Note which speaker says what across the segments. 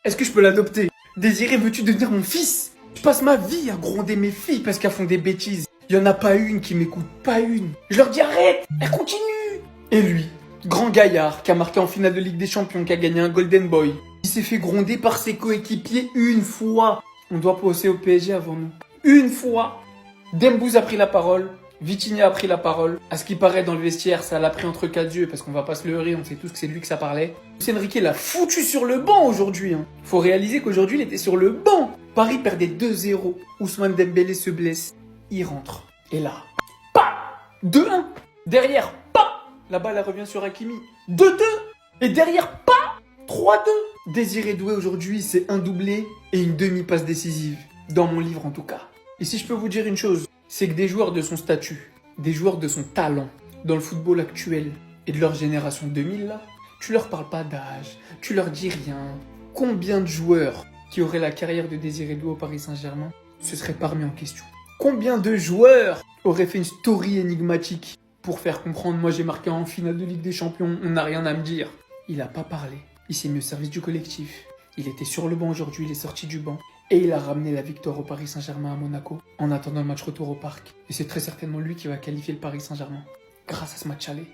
Speaker 1: Est-ce que je peux l'adopter? Désiré, veux-tu devenir mon fils? Je passe ma vie à gronder mes filles parce qu'elles font des bêtises. Il y en a pas une qui m'écoute, pas une. Je leur dis arrête, elles continuent. Et lui, grand gaillard qui a marqué en finale de Ligue des Champions, qui a gagné un Golden Boy, il s'est fait gronder par ses coéquipiers une fois. On doit passer au PSG avant nous. Une fois. Dembouz a pris la parole. Vitinha a pris la parole. À ce qui paraît dans le vestiaire, ça l'a pris entre quatre yeux parce qu'on va pas se leurrer, on sait tous que c'est lui que ça parlait. Luis Enrique l'a foutu sur le banc aujourd'hui. Faut réaliser qu'aujourd'hui, il était sur le banc. Paris perdait 2-0. Ousmane Dembélé se blesse. Il rentre. Et là, pas 2-1. Derrière, pas. La balle, elle revient sur Hakimi. 2-2. Et derrière, pas 3-2. Désiré Doué aujourd'hui, c'est un doublé et une demi-passe décisive. Dans mon livre en tout cas. Et si je peux vous dire une chose, c'est que des joueurs de son statut, des joueurs de son talent, dans le football actuel et de leur génération 2000 là, tu leur parles pas d'âge, tu leur dis rien. Combien de joueurs qui auraient la carrière de Désiré Doué au Paris Saint-Germain se seraient pas remis en question? Combien de joueurs auraient fait une story énigmatique pour faire comprendre, moi j'ai marqué en finale de Ligue des Champions, on n'a rien à me dire? Il a pas parlé, il s'est mis au service du collectif. Il était sur le banc aujourd'hui, il est sorti du banc. Et il a ramené la victoire au Paris Saint-Germain à Monaco en attendant le match retour au parc. Et c'est très certainement lui qui va qualifier le Paris Saint-Germain grâce à ce match aller.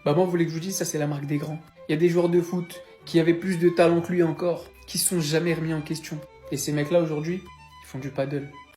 Speaker 1: Bah moi, vous voulez que je vous dise, ça c'est la marque des grands. Il y a des joueurs de foot qui avaient plus de talent que lui encore, qui se sont jamais remis en question. Et ces mecs-là aujourd'hui, ils font du paddle.